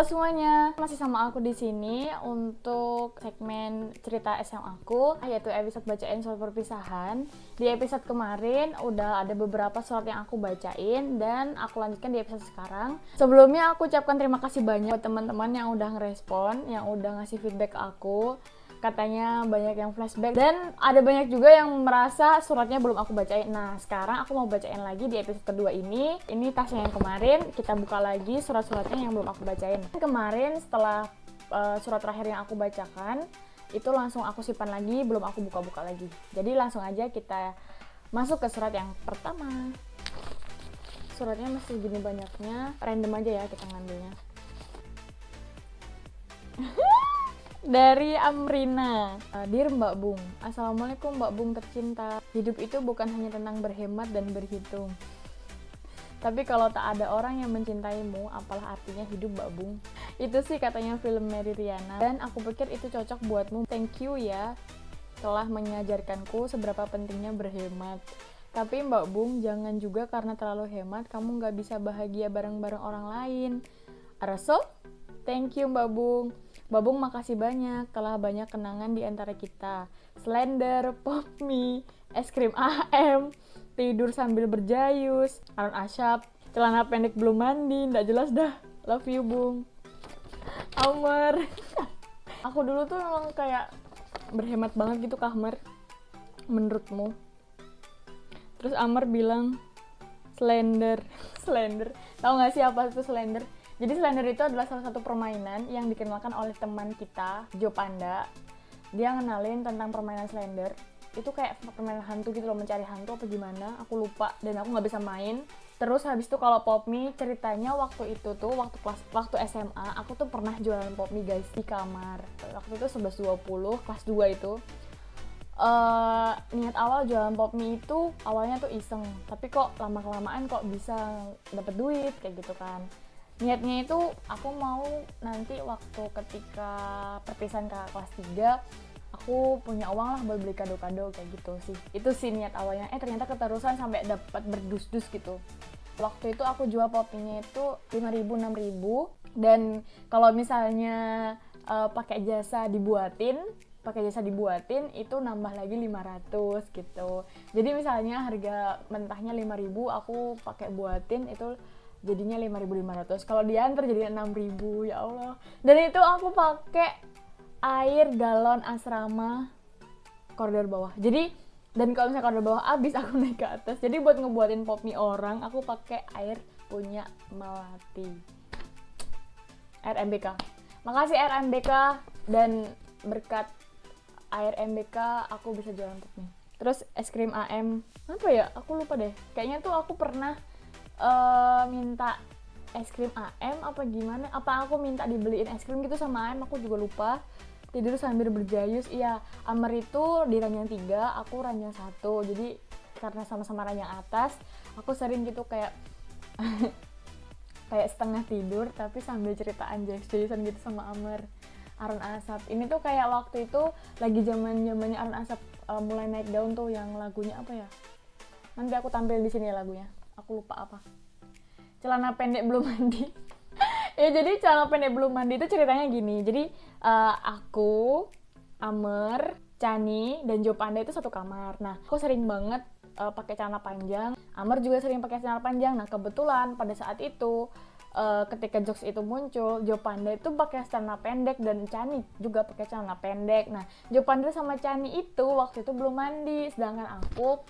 Halo semuanya, masih sama aku di sini untuk segmen cerita SMA aku, yaitu episode bacain soal perpisahan. Di episode kemarin udah ada beberapa surat yang aku bacain dan aku lanjutkan di episode sekarang. Sebelumnya aku ucapkan terima kasih banyak buat teman-teman yang udah ngerespon, yang udah ngasih feedback ke aku. Katanya banyak yang flashback dan ada banyak juga yang merasa suratnya belum aku bacain. Nah sekarang aku mau bacain lagi di episode kedua ini. Ini tasnya yang kemarin, kita buka lagi surat-suratnya yang belum aku bacain. Kemarin setelah surat terakhir yang aku bacakan, itu langsung aku simpan lagi, belum aku buka-buka lagi. Jadi langsung aja kita masuk ke surat yang pertama. Suratnya masih gini banyaknya, random aja ya kita ngambilnya. Dari Amrina. Dear Mbak Bung, Assalamualaikum Mbak Bung tercinta. Hidup itu bukan hanya tentang berhemat dan berhitung. Tapi kalau tak ada orang yang mencintaimu, apalah artinya hidup Mbak Bung. Itu sih katanya film Mary Riana. Dan aku pikir itu cocok buatmu. Thank you ya, telah mengajarkanku seberapa pentingnya berhemat. Tapi Mbak Bung, jangan juga karena terlalu hemat, kamu gak bisa bahagia bareng-bareng orang lain. Araso? Thank you Mbak Bung. Mbak Bung makasih banyak, telah banyak kenangan di antara kita. Slender, pop mie, es krim AM, tidur sambil berjayus, Arun Asyap, celana pendek belum mandi, nggak jelas dah. Love you Bung. Amer. Aku dulu tuh memang kayak berhemat banget gitu Kahmer, menurutmu. Terus Amer bilang slender. Slender. Tahu nggak sih apa itu slender? Jadi Slender itu adalah salah satu permainan yang dikenalkan oleh teman kita, Jo Panda. Dia ngenalin tentang permainan Slender. Itu kayak permainan hantu gitu loh, mencari hantu apa gimana, aku lupa dan aku nggak bisa main. Terus habis itu kalau pop mie, ceritanya waktu itu tuh waktu SMA aku tuh pernah jualan pop mie guys di kamar. Waktu itu 11.20 kelas 2 itu. Niat awal jualan pop mie itu awalnya tuh iseng, tapi kok lama-kelamaan kok bisa dapet duit kayak gitu kan. Niatnya itu aku mau nanti waktu ketika perpisahan ke kelas 3 aku punya uang lah buat beli kado-kado kayak gitu sih. Itu sih niat awalnya. Ternyata keterusan sampai dapat berdus-dus gitu. Waktu itu aku jual popinya itu 5.000 6.000 dan kalau misalnya pakai jasa dibuatin itu nambah lagi 500 gitu. Jadi misalnya harga mentahnya 5.000 aku pakai buatin itu jadinya 5.500. Kalau diantar jadinya 6.000, ya Allah. Dan itu aku pakai air galon asrama koridor bawah. Jadi dan kalau misalnya koridor bawah habis aku naik ke atas. Jadi buat ngebuatin pop mie orang, aku pakai air punya Melati. Air MBK. Makasih air MBK dan berkat air MBK aku bisa jualan pop mie. Terus es krim AM. Apa ya? Aku lupa deh. Kayaknya tuh aku pernah minta es krim AM apa gimana, apa aku minta dibeliin es krim gitu sama AM, aku juga lupa. Tidur sambil berjayus, iya. Amer itu di ranjang 3, aku ranjang 1, jadi karena sama-sama ranjang atas aku sering gitu kayak kayak setengah tidur tapi sambil ceritaan jayus-jayusan gitu sama Amer. Arun Asap ini tuh kayak waktu itu lagi zaman-zamannya Arun Asap mulai naik daun tuh, yang lagunya apa ya, nanti aku tampil di sini ya lagunya. Aku lupa apa. Celana pendek belum mandi. Ya jadi celana pendek belum mandi itu ceritanya gini. Jadi aku, Amer, Chani, dan Jo Panda itu satu kamar. Nah, aku sering banget pakai celana panjang. Amer juga sering pakai celana panjang. Nah, kebetulan pada saat itu ketika jokes itu muncul, Jo Panda itu pakai celana pendek dan Chani juga pakai celana pendek. Nah, Jo Panda sama Chani itu waktu itu belum mandi, sedangkan aku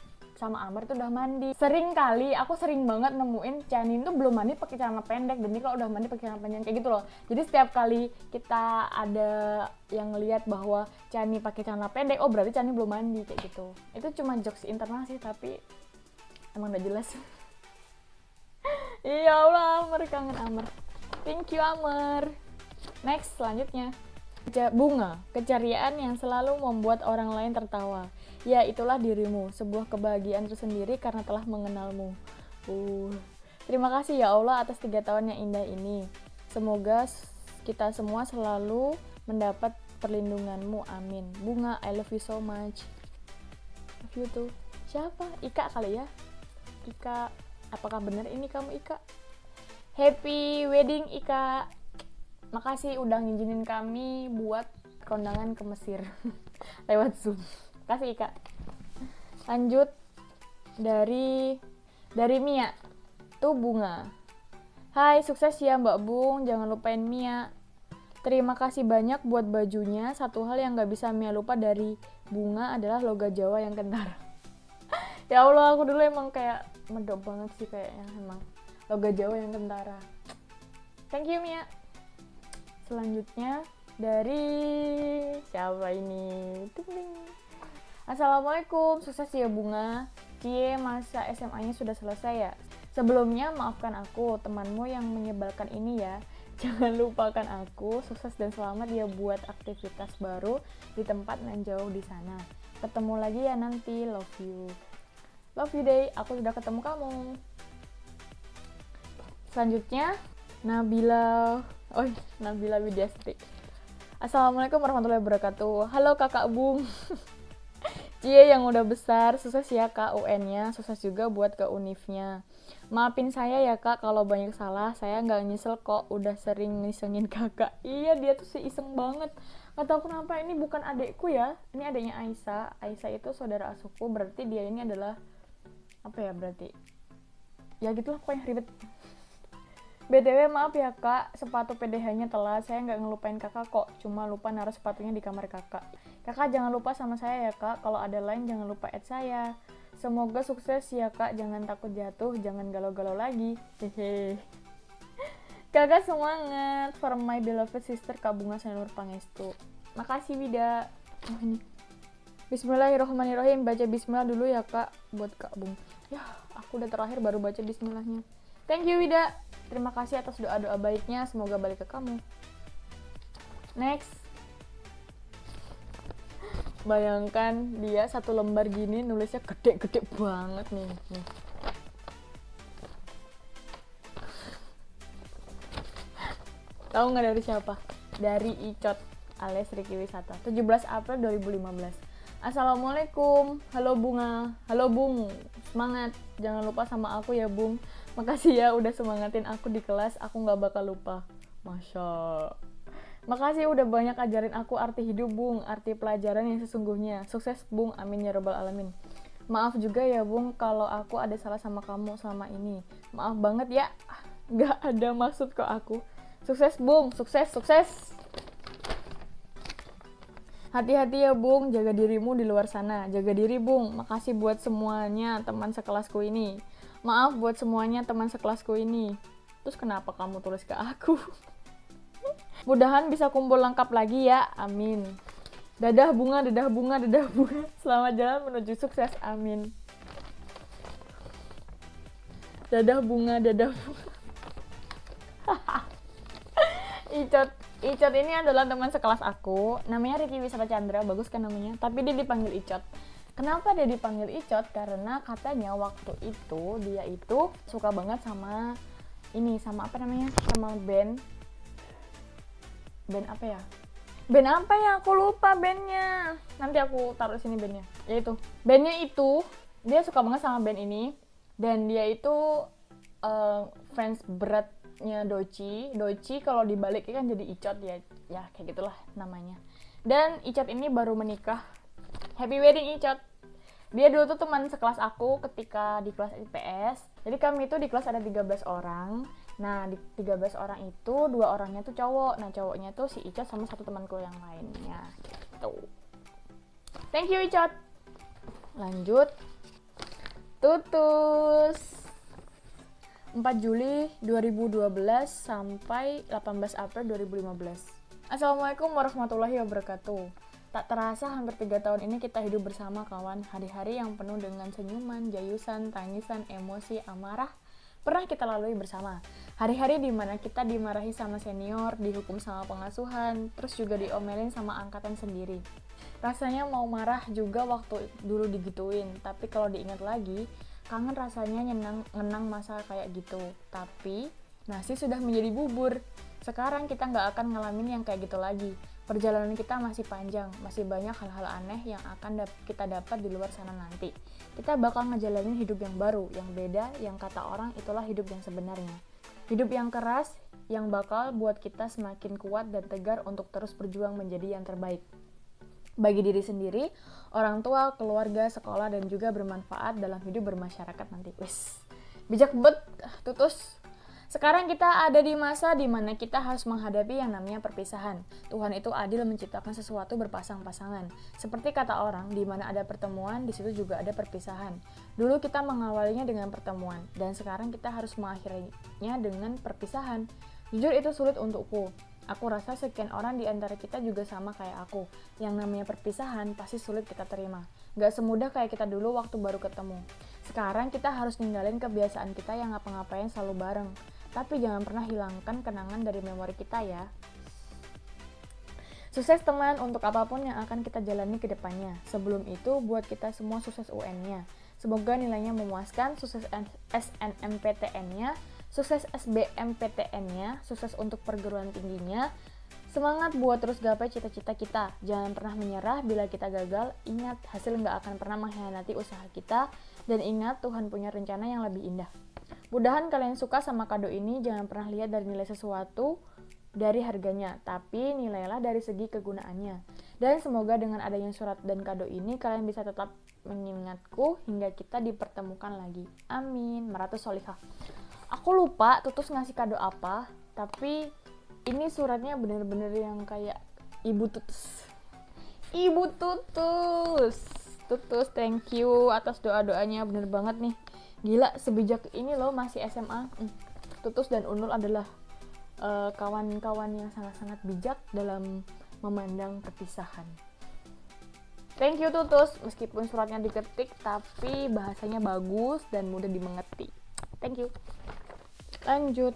sama Amer tuh udah mandi. Aku sering banget nemuin Chani tuh belum mandi pakai celana pendek, dan dia kalau udah mandi pakai celana panjang kayak gitu loh. Jadi setiap kali kita ada yang ngelihat bahwa Chani pakai celana pendek, oh berarti Chani belum mandi kayak gitu. Itu cuma jokes internal sih, tapi emang gak jelas. Ya Allah, Amer, kangen Amer. Thank you Amer. Next, selanjutnya. Bunga, keceriaan yang selalu membuat orang lain tertawa. Ya, itulah dirimu, sebuah kebahagiaan tersendiri karena telah mengenalmu. Terima kasih ya Allah atas 3 tahun yang indah ini. Semoga kita semua selalu mendapat perlindunganmu, amin. Bunga, I love you so much. Love you too. Siapa? Ika kali ya? Ika, apakah benar ini kamu Ika? Happy wedding Ika. Makasih udah ngizinin kami buat kondangan ke Mesir lewat Zoom. Kasih Ika. Lanjut dari Mia. Tuh bunga. Hai, sukses ya Mbak Bung. Jangan lupain Mia. Terima kasih banyak buat bajunya. Satu hal yang gak bisa Mia lupa dari bunga adalah logat Jawa yang kentara. Ya Allah, aku dulu emang kayak medok banget sih kayaknya emang. Logat Jawa yang kentara. Thank you Mia. Selanjutnya dari siapa ini? Assalamualaikum, sukses ya bunga. Cie, masa SMA-nya sudah selesai ya? Sebelumnya maafkan aku, temanmu yang menyebalkan ini ya. Jangan lupakan aku, sukses dan selamat ya buat aktivitas baru di tempat nan jauh di sana. Ketemu lagi ya nanti, love you. Love you day, aku sudah ketemu kamu. Selanjutnya, Nabila Widyastri. Assalamualaikum warahmatullahi wabarakatuh. Halo kakak Bung. Cie yang udah besar, sukses ya kak UN-nya, sukses juga buat ke UNIF-nya. Maafin saya ya kak kalau banyak salah, saya nggak nyesel kok, udah sering ngisengin kakak. Iya, dia tuh sih iseng banget. Nggak tahu kenapa, ini bukan adekku ya, ini adeknya Aisyah. Aisyah itu saudara asuhku, berarti dia ini adalah apa ya berarti? Ya gitulah pokoknya ribet. BTW maaf ya kak, sepatu PDH-nya telat, saya nggak ngelupain kakak kok, cuma lupa naruh sepatunya di kamar kakak. Kakak jangan lupa sama saya ya kak, kalau ada lain jangan lupa add saya. Semoga sukses ya kak, jangan takut jatuh, jangan galau-galau lagi. Hehe. Kakak semangat, for my beloved sister Kak Bunga Sanur Pangestu. Makasih Wida. Oh, ini. Bismillahirrahmanirrahim, baca bismillah dulu ya kak, buat Kak Bung. Ya, aku udah terakhir baru baca bismillahnya. Thank you Wida. Terima kasih atas doa-doa baiknya, semoga balik ke kamu. Next. Bayangkan dia satu lembar gini nulisnya gede-gede banget nih. Tahu nggak dari siapa? Dari Icot alias Riki Wisata. 17 April 2015. Assalamualaikum. Halo Bunga. Halo Bung. Semangat. Jangan lupa sama aku ya Bung. Makasih ya udah semangatin aku di kelas. Aku nggak bakal lupa. Masya. Makasih udah banyak ajarin aku arti hidup Bung. Arti pelajaran yang sesungguhnya. Sukses Bung. Amin ya rabbal alamin. Maaf juga ya Bung kalau aku ada salah sama kamu selama ini. Maaf banget ya. Nggak ada maksud ke aku. Sukses Bung. Sukses. Hati-hati ya Bung, jaga dirimu di luar sana. Jaga diri Bung, makasih buat semuanya teman sekelasku ini. Maaf buat semuanya teman sekelasku ini. Terus kenapa kamu tulis ke aku? Mudahan bisa kumpul lengkap lagi ya, amin. Dadah bunga. Selamat jalan menuju sukses, amin. Dadah bunga. Icot ini adalah teman sekelas aku, namanya Riki Wisata Chandra, bagus kan namanya, tapi dia dipanggil Icot. Kenapa dia dipanggil Icot? Karena katanya waktu itu dia itu suka banget sama ini, sama apa namanya, sama band apa ya, aku lupa bandnya, nanti aku taruh sini bandnya. Bandnya itu dia suka banget sama band ini, dan dia itu fans beratnya Doci kalau dibalik kan jadi Icot ya kayak gitulah namanya. Dan Icot ini baru menikah. Happy wedding Icot. Dia dulu tuh teman sekelas aku ketika di kelas IPS. Jadi kami itu di kelas ada 13 orang. Nah, di 13 orang itu 2 orangnya tuh cowok. Nah, cowoknya tuh si Icot sama satu temanku yang lainnya gitu. Thank you Icot. Lanjut. Tutus 4 Juli 2012 sampai 18 April 2015. Assalamualaikum warahmatullahi wabarakatuh. Tak terasa hampir 3 tahun ini kita hidup bersama kawan. Hari-hari yang penuh dengan senyuman, jayusan, tangisan, emosi, amarah pernah kita lalui bersama. Hari-hari dimana kita dimarahi sama senior, dihukum sama pengasuhan, terus juga diomelin sama angkatan sendiri. Rasanya mau marah juga waktu dulu digituin, tapi kalau diingat lagi, kangen rasanya ngenang masa kayak gitu. Tapi nasi sudah menjadi bubur. Sekarang kita nggak akan ngalamin yang kayak gitu lagi. Perjalanan kita masih panjang, masih banyak hal-hal aneh yang akan kita dapat di luar sana nanti. Kita bakal ngejalanin hidup yang baru, yang beda, yang kata orang itulah hidup yang sebenarnya. Hidup yang keras, yang bakal buat kita semakin kuat dan tegar untuk terus berjuang menjadi yang terbaik bagi diri sendiri, orang tua, keluarga, sekolah, dan juga bermanfaat dalam hidup bermasyarakat nanti. Wis, bijak bet, Tutus. Sekarang kita ada di masa dimana kita harus menghadapi yang namanya perpisahan. Tuhan itu adil menciptakan sesuatu berpasang-pasangan. Seperti kata orang, di mana ada pertemuan, di situ juga ada perpisahan. Dulu kita mengawalinya dengan pertemuan, dan sekarang kita harus mengakhirinya dengan perpisahan. Jujur itu sulit untukku. Aku rasa sekian orang di antara kita juga sama kayak aku. Yang namanya perpisahan pasti sulit kita terima. Gak semudah kayak kita dulu waktu baru ketemu. Sekarang kita harus ninggalin kebiasaan kita yang ngapa-ngapain selalu bareng. Tapi jangan pernah hilangkan kenangan dari memori kita ya. Sukses teman untuk apapun yang akan kita jalani ke depannya. Sebelum itu, buat kita semua sukses UN-nya. Semoga nilainya memuaskan, sukses SNMPTN-nya, sukses SBMPTN-nya, sukses untuk perguruan tingginya. Semangat buat terus gapai cita-cita kita. Jangan pernah menyerah bila kita gagal. Ingat, hasil nggak akan pernah mengkhianati usaha kita. Dan ingat, Tuhan punya rencana yang lebih indah. Mudahan kalian suka sama kado ini. Jangan pernah lihat dari nilai sesuatu dari harganya, tapi nilailah dari segi kegunaannya. Dan semoga dengan adanya surat dan kado ini, kalian bisa tetap mengingatku hingga kita dipertemukan lagi. Amin. Maratus Solihah. Aku lupa Tutus ngasih kado apa, tapi ini suratnya bener-bener yang kayak Ibu Tutus. Ibu Tutus. Tutus, thank you atas doa-doanya, bener banget nih. Gila, sebijak ini loh masih SMA. Tutus dan Unul adalah kawan-kawan yang sangat-sangat bijak dalam memandang perpisahan. Thank you Tutus, meskipun suratnya diketik tapi bahasanya bagus dan mudah dimengerti. Thank you. Lanjut,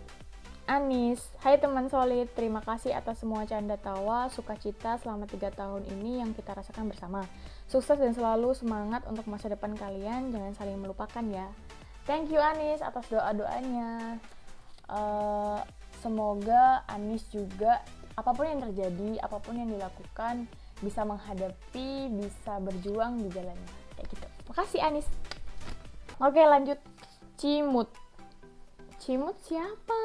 Anis. Hai teman solid, terima kasih atas semua canda tawa, sukacita selama 3 tahun ini yang kita rasakan bersama. Sukses dan selalu semangat untuk masa depan kalian, jangan saling melupakan ya. Thank you Anis atas doa-doanya. Semoga Anis juga apapun yang terjadi, apapun yang dilakukan bisa menghadapi, bisa berjuang di jalannya. Kayak gitu. Makasih Anis. Oke, lanjut. Cimut. Cimut siapa?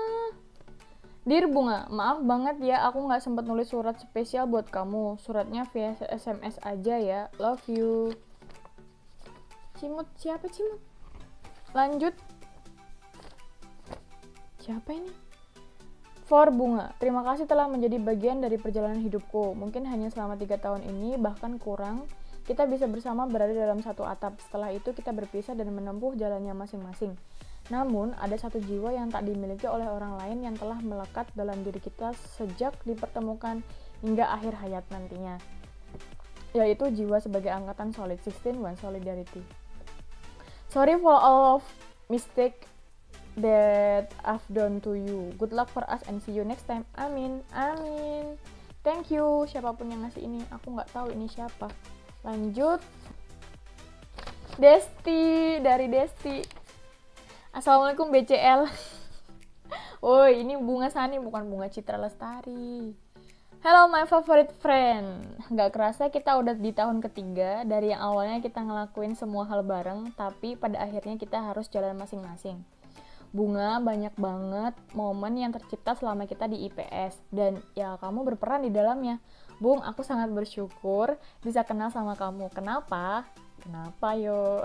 Dear Bunga, maaf banget ya aku gak sempat nulis surat spesial buat kamu. Suratnya via SMS aja ya. Love you. Cimut siapa Cimut? Lanjut. Siapa ini? For Bunga, terima kasih telah menjadi bagian dari perjalanan hidupku. Mungkin hanya selama 3 tahun ini, bahkan kurang, kita bisa bersama berada dalam satu atap. Setelah itu kita berpisah dan menempuh jalannya masing-masing. Namun, ada satu jiwa yang tak dimiliki oleh orang lain yang telah melekat dalam diri kita sejak dipertemukan hingga akhir hayat nantinya. Yaitu jiwa sebagai angkatan solid 16 One Solidarity. Sorry for all of mistake that I've done to you. Good luck for us and see you next time. Amin. Amin. Thank you siapapun yang ngasih ini. Aku nggak tahu ini siapa. Lanjut. Desti, dari Desti. Assalamualaikum BCL. Woi, ini Bunga Sani bukan Bunga Citra Lestari. Hello my favorite friend. Gak kerasa kita udah di tahun ketiga. Dari yang awalnya kita ngelakuin semua hal bareng, tapi pada akhirnya kita harus jalan masing-masing. Bunga, banyak banget momen yang tercipta selama kita di IPS. Dan ya kamu berperan di dalamnya. Bung, aku sangat bersyukur bisa kenal sama kamu. Kenapa? Kenapa yo?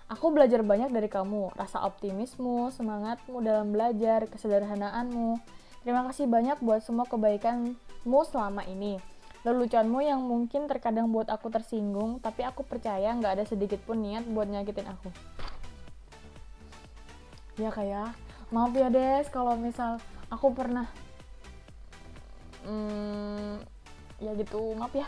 Aku belajar banyak dari kamu. Rasa optimismu, semangatmu dalam belajar, kesederhanaanmu. Terima kasih banyak buat semua kebaikanmu selama ini. Leluconmu yang mungkin terkadang buat aku tersinggung, tapi aku percaya nggak ada sedikit pun niat buat nyakitin aku. Ya kayak, maaf ya Des, kalau misal aku pernah, ya gitu, maaf ya.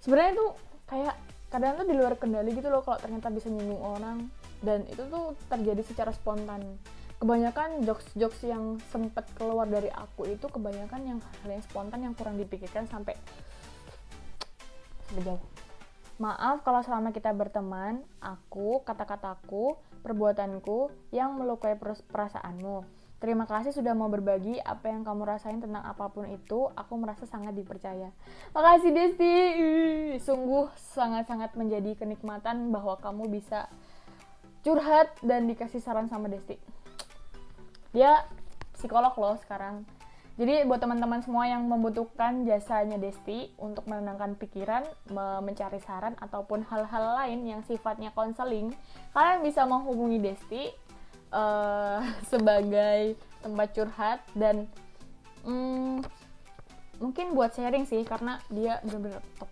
Sebenarnya tuh kayak kadang tuh di luar kendali gitu loh kalau ternyata bisa nyinggung orang, dan itu tuh terjadi secara spontan. Kebanyakan jokes-jokes yang sempet keluar dari aku itu kebanyakan yang hal yang spontan yang kurang dipikirkan sampai jauh. Maaf kalau selama kita berteman, aku, kata-kataku, perbuatanku yang melukai perasaanmu. Terima kasih sudah mau berbagi apa yang kamu rasain tentang apapun itu. Aku merasa sangat dipercaya. Makasih Desti. Sungguh sangat-sangat menjadi kenikmatan bahwa kamu bisa curhat dan dikasih saran sama Desti. Dia psikolog loh sekarang. Jadi buat teman-teman semua yang membutuhkan jasanya Desti untuk menenangkan pikiran, mencari saran ataupun hal-hal lain yang sifatnya konseling, kalian bisa menghubungi Desti sebagai tempat curhat dan mungkin buat sharing sih, karena dia bener-bener top.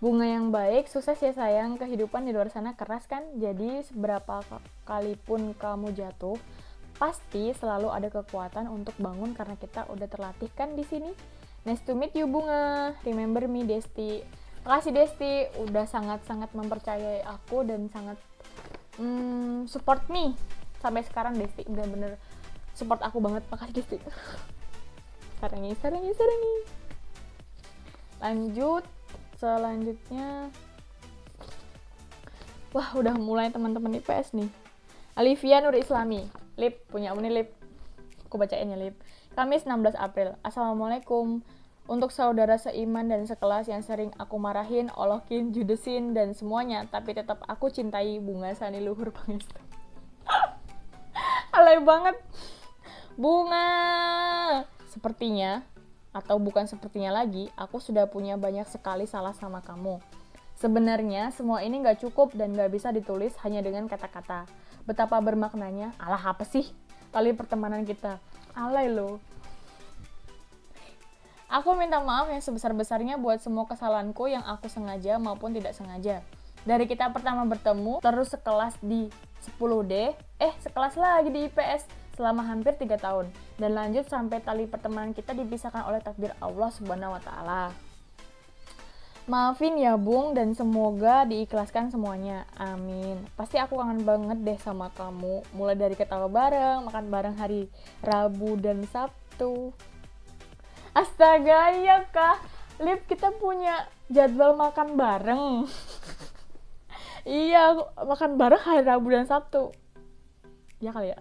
Bunga yang baik, sukses ya sayang. Kehidupan di luar sana keras kan, jadi seberapa kalipun kamu jatuh, pasti selalu ada kekuatan untuk bangun karena kita udah terlatih kan di sini. Nice to meet you Bunga. Remember me Desti. Makasih Desti udah sangat-sangat mempercayai aku dan sangat support me sampai sekarang. Desti bener-bener support aku banget. Makasih Desti. Sarangi. Lanjut selanjutnya. Wah, udah mulai teman-teman IPS nih. Alivia Nur Islami. Lip, punya uni Lip. Aku bacain ya Lip. Kamis 16 April. Assalamualaikum. Untuk saudara seiman dan sekelas yang sering aku marahin, olokin, judesin, dan semuanya, tapi tetap aku cintai Bunga Sani Luhur Pangestu. Alay banget. Bunga. Sepertinya, atau bukan sepertinya lagi, aku sudah punya banyak sekali salah sama kamu. Sebenarnya semua ini gak cukup dan gak bisa ditulis hanya dengan kata-kata. Betapa bermaknanya, alah apa sih tali pertemanan kita, alay loh. Aku minta maaf yang sebesar-besarnya buat semua kesalahanku yang aku sengaja maupun tidak sengaja. Dari kita pertama bertemu, terus sekelas di 10D, sekelas lagi di IPS selama hampir 3 tahun. Dan lanjut sampai tali pertemanan kita dipisahkan oleh takdir Allah Subhanahu wa Ta'ala. Maafin ya Bung dan semoga diikhlaskan semuanya. Amin. Pasti aku kangen banget deh sama kamu. Mulai dari ketawa bareng, makan bareng hari Rabu dan Sabtu. Astaga, iya kah? Lip, kita punya jadwal makan bareng. Iya, makan bareng hari Rabu dan Sabtu. Ya kali ya.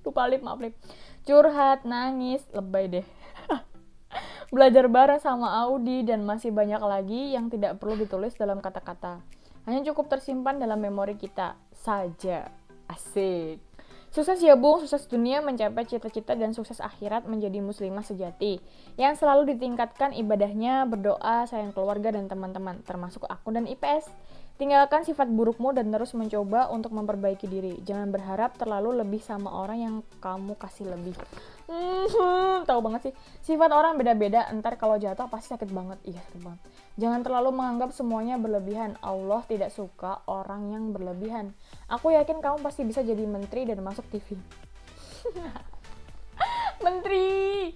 Lupa Lip, maaf Lip. Curhat, nangis, lebay deh. Belajar bareng sama Audi, dan masih banyak lagi yang tidak perlu ditulis dalam kata-kata. Hanya cukup tersimpan dalam memori kita saja. Asik. Sukses ya Bung, sukses dunia mencapai cita-cita dan sukses akhirat menjadi muslimah sejati. Yang selalu ditingkatkan ibadahnya, berdoa, sayang keluarga dan teman-teman, termasuk aku dan IPS. Tinggalkan sifat burukmu dan terus mencoba untuk memperbaiki diri. Jangan berharap terlalu lebih sama orang yang kamu kasih lebih. Tahu banget sih. Sifat orang beda-beda, entar kalau jatuh pasti sakit banget. Iya, sakit banget. Jangan terlalu menganggap semuanya berlebihan. Allah tidak suka orang yang berlebihan. Aku yakin kamu pasti bisa jadi menteri dan masuk TV. Menteri.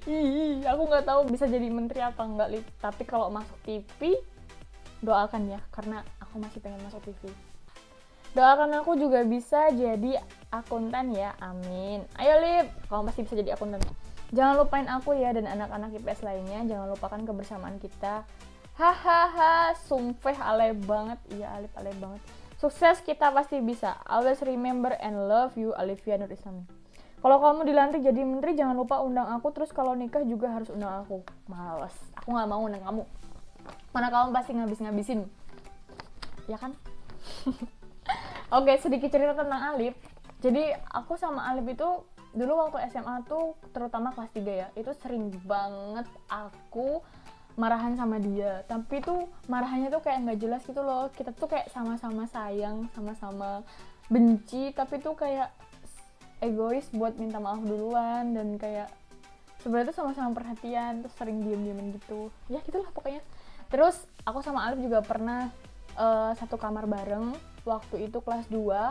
Aku nggak tahu bisa jadi menteri apa enggak, Lip. Tapi kalau masuk TV, doakan ya, karena aku masih pengen masuk TV. Doakan aku juga bisa jadi akuntan ya, amin. Ayo Lip, kamu masih bisa jadi akuntan. Jangan lupain aku ya dan anak-anak IPS lainnya. Jangan lupakan kebersamaan kita. Hahaha, sumpah alay banget. Iya, Alif alay banget. Sukses, kita pasti bisa. Always remember and love you, Alivia Nur Islami. Kalau kamu dilantik jadi menteri, jangan lupa undang aku. Terus kalau nikah juga harus undang aku. Males, aku gak mau undang kamu. Mana kamu pasti ngabis-ngabisin. Ya kan? Oke, sedikit cerita tentang Alif. Jadi aku sama Alif itu dulu waktu SMA tuh, terutama kelas 3 ya, itu sering banget aku marahan sama dia. Tapi tuh marahannya tuh kayak gak jelas gitu loh. Kita tuh kayak sama-sama sayang, sama-sama benci, tapi tuh kayak egois buat minta maaf duluan. Dan kayak sebenarnya tuh sama-sama perhatian, terus sering diem-dieman gitu. Ya gitulah pokoknya. Terus aku sama Alif juga pernah satu kamar bareng. Waktu itu kelas 2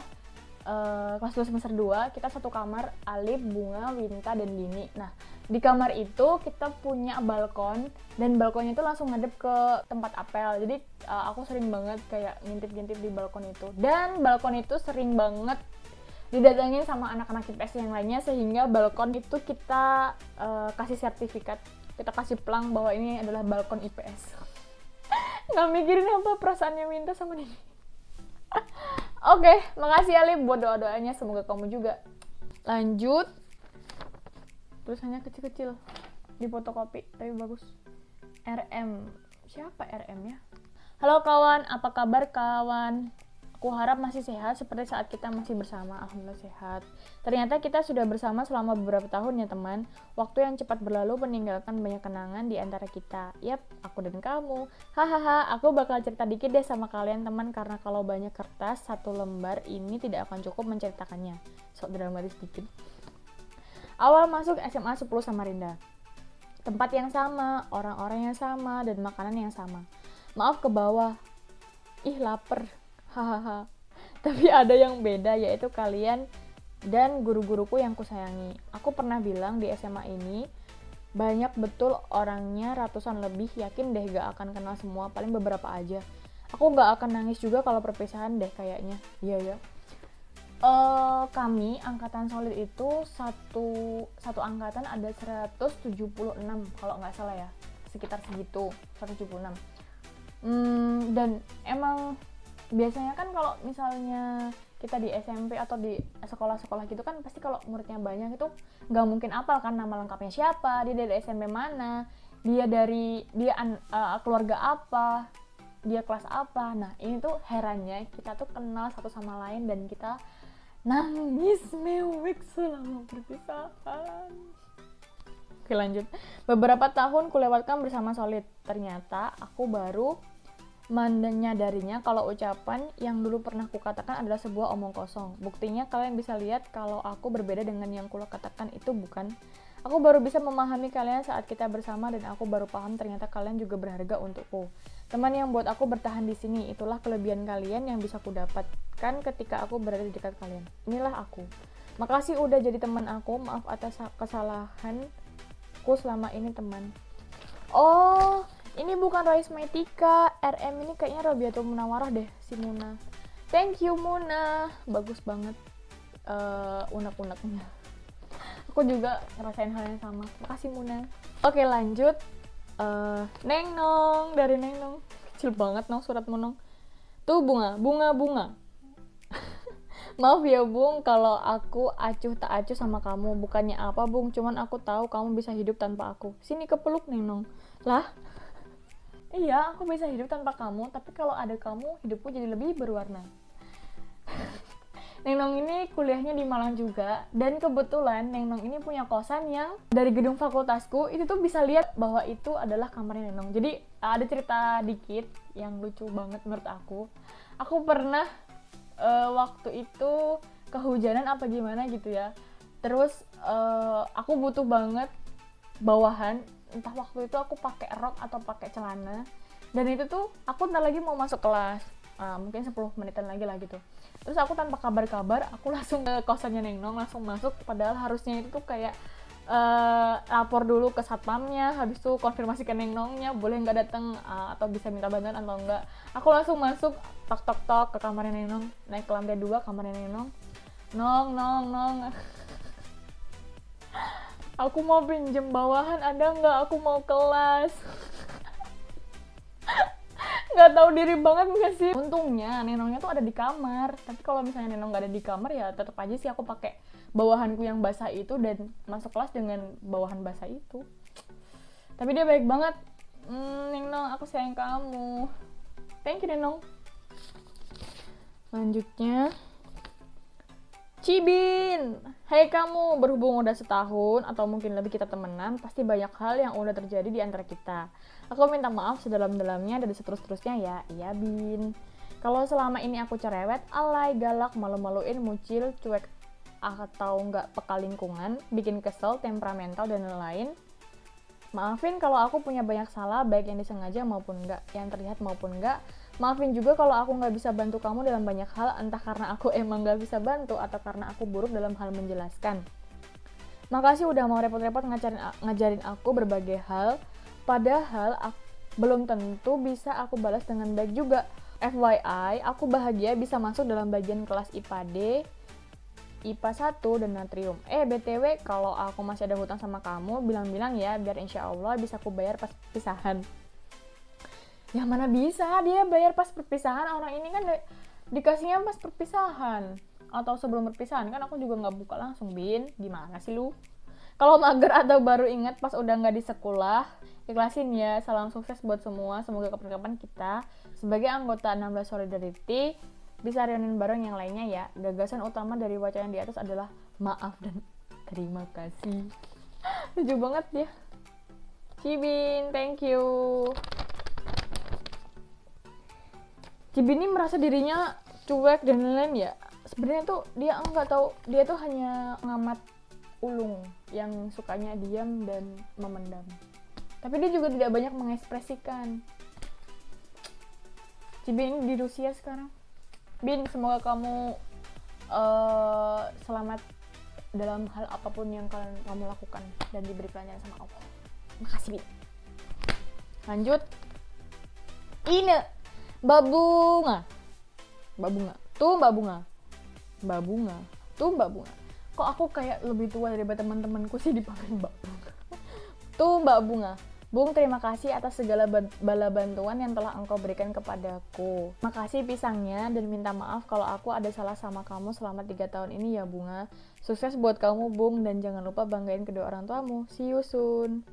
semester 2, kita satu kamar, Alif, Bunga, Winta, dan Dini. Nah, di kamar itu kita punya balkon, dan balkonnya itu langsung ngadep ke tempat apel. Jadi aku sering banget kayak ngintip-ngintip di balkon itu. Dan balkon itu sering banget didatengin sama anak-anak IPS yang lainnya, sehingga balkon itu kita kasih sertifikat, kita kasih pelang bahwa ini adalah balkon IPS. Nggak mikirin apa perasaannya Winta sama Dini. Oke, makasih Alif buat doa-doanya, semoga kamu juga. Lanjut. Tulisannya kecil-kecil di fotokopi, tapi bagus. RM. Siapa RM ya? Halo kawan, apa kabar kawan? Kuharap masih sehat seperti saat kita masih bersama. Alhamdulillah sehat. Ternyata kita sudah bersama selama beberapa tahun ya teman. Waktu yang cepat berlalu meninggalkan banyak kenangan di antara kita. Yap, aku dan kamu. Hahaha, aku bakal cerita dikit deh sama kalian teman, karena kalau banyak kertas satu lembar ini tidak akan cukup menceritakannya. Sok dramatis dikit. Awal masuk SMA 10 Samarinda. Tempat yang sama, orang-orang yang sama, dan makanan yang sama. Maaf ke bawah. Ih, lapar. Hahaha. Tapi ada yang beda, yaitu kalian dan guru-guruku yang kusayangi. Aku pernah bilang di SMA ini banyak betul orangnya, ratusan lebih, yakin deh gak akan kenal semua, paling beberapa aja. Aku gak akan nangis juga kalau perpisahan deh kayaknya. Iya ya. Kami angkatan solid itu satu angkatan ada 176 kalau nggak salah ya, sekitar segitu, 176. Dan emang biasanya kan kalau misalnya kita di SMP atau di sekolah-sekolah gitu kan pasti kalau muridnya banyak itu nggak mungkin apal kan nama lengkapnya siapa, dia dari SMP mana, dia keluarga apa, dia kelas apa. Nah ini tuh herannya kita tuh kenal satu sama lain dan kita nangis mewek selama perpisahan. Oke lanjut. Beberapa tahun kulewatkan bersama solid. Ternyata aku baru menyadarinya kalau ucapan yang dulu pernah kukatakan adalah sebuah omong kosong. Buktinya kalian bisa lihat kalau aku berbeda dengan yang kukatakan itu bukan. Aku baru bisa memahami kalian saat kita bersama dan aku baru paham ternyata kalian juga berharga untukku. Teman yang buat aku bertahan di sini, itulah kelebihan kalian yang bisa kudapatkan ketika aku berada di dekat kalian. Inilah aku. Makasih udah jadi teman aku, maaf atas kesalahanku selama ini teman. Oh, ini bukan Roismetika, RM ini kayaknya Robiatul Munawarah deh, si Muna. Thank you Muna, bagus banget unek-uneknya. Aku juga ngerasain hal yang sama, makasih Muna. Oke lanjut, Neng Nong, dari Neng Nong. Kecil banget Nong suratmu Nong. Tuh bunga. Maaf ya Bung kalau aku acuh tak acuh sama kamu. Bukannya apa Bung, cuman aku tahu kamu bisa hidup tanpa aku. Sini kepeluk Neng Nong. Lah? Iya, aku bisa hidup tanpa kamu, tapi kalau ada kamu, hidupku jadi lebih berwarna. Nengnong ini kuliahnya di Malang juga, dan kebetulan Nengnong ini punya kosan yang dari gedung fakultasku, itu tuh bisa lihat bahwa itu adalah kamarnya Nengnong. Jadi ada cerita dikit yang lucu banget menurut aku. Aku pernah waktu itu kehujanan apa gimana gitu ya. Terus aku butuh banget bawahan, entah waktu itu aku pakai rok atau pakai celana, dan itu tuh aku ntar lagi mau masuk kelas, mungkin 10 menitan lagi lah gitu. Terus aku tanpa kabar-kabar aku langsung ke kosannya Nengnong, langsung masuk, padahal harusnya itu tuh kayak lapor dulu ke satpamnya, habis itu konfirmasi ke Nengnongnya boleh nggak datang atau bisa minta bantuan atau enggak. Aku langsung masuk, tok ke kamarnya Nengnong, naik ke lantai 2 kamarnya Nengnong. Nong aku mau pinjem bawahan, ada nggak? Aku mau kelas. Nggak tahu diri banget nggak sih? Untungnya Nenongnya tuh ada di kamar. Tapi kalau misalnya Nenong nggak ada di kamar ya tetap aja sih aku pakai bawahanku yang basah itu dan masuk kelas dengan bawahan basah itu. Tapi dia baik banget. Nenong, aku sayang kamu. Thank you Nenong. Lanjutnya Cibin, hai kamu, berhubung udah setahun atau mungkin lebih kita temenan, pasti banyak hal yang udah terjadi di antara kita. Aku minta maaf sedalam-dalamnya dan seterus-terusnya ya, iya Bin. Kalau selama ini aku cerewet, alay, galak, malu-maluin, mucil, cuek atau nggak peka lingkungan, bikin kesel, temperamental dan lain-lain. Maafin kalau aku punya banyak salah, baik yang disengaja maupun nggak, yang terlihat maupun nggak. Maafin juga kalau aku nggak bisa bantu kamu dalam banyak hal, entah karena aku emang nggak bisa bantu atau karena aku buruk dalam hal menjelaskan. Makasih udah mau repot-repot ngajarin aku berbagai hal, padahal belum tentu bisa aku balas dengan baik juga. FYI, aku bahagia bisa masuk dalam bagian kelas IPA D, IPA 1 dan natrium. BTW, kalau aku masih ada hutang sama kamu, bilang-bilang ya, biar insya Allah bisa aku bayar pas perpisahan. Ya mana bisa dia bayar pas perpisahan, orang ini kan dikasihnya pas perpisahan atau sebelum perpisahan, kan aku juga nggak buka langsung. Bin, gimana sih lu? Kalau mager atau baru ingat pas udah nggak di sekolah, ikhlasin ya. Salam sukses buat semua, semoga kapan-kapan kita sebagai anggota 16 Solidarity bisa reunian bareng yang lainnya ya. Gagasan utama dari wacana di atas adalah maaf dan terima kasih. Lucu banget dia. Cibin, thank you. Cibin ini merasa dirinya cuek dan lain-lain ya. Sebenarnya tuh dia nggak tahu, dia tuh hanya ngamat ulung yang sukanya diam dan memendam. Tapi dia juga tidak banyak mengekspresikan. Cibin di Rusia sekarang. Bin, semoga kamu selamat dalam hal apapun yang kamu lakukan dan diberi pelajaran sama Allah. Makasih, Bin. Lanjut. Ine, Mbak Bunga. Mbak Bunga. Tuh Mbak Bunga. Mbak Bunga. Tuh Mbak Bunga. Kok aku kayak lebih tua daripada teman-temanku sih dipanggil Mbak Bunga. Tuh Mbak Bunga. Bung, terima kasih atas segala bala bantuan yang telah engkau berikan kepadaku. Makasih pisangnya dan minta maaf kalau aku ada salah sama kamu selama 3 tahun ini ya Bunga. Sukses buat kamu Bung dan jangan lupa banggain kedua orang tuamu. See you soon.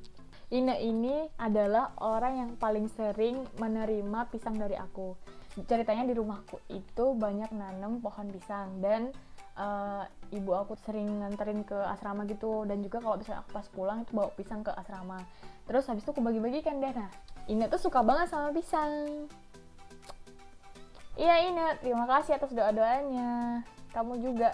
Ina ini adalah orang yang paling sering menerima pisang dari aku. Ceritanya di rumahku itu banyak nanam pohon pisang dan ibu aku sering nganterin ke asrama gitu, dan juga kalau misalnya aku pas pulang itu bawa pisang ke asrama. Terus habis itu aku bagi-bagikan deh. Nah, Ina tuh suka banget sama pisang. Iya Ina, terima kasih atas doa-doanya. Kamu juga.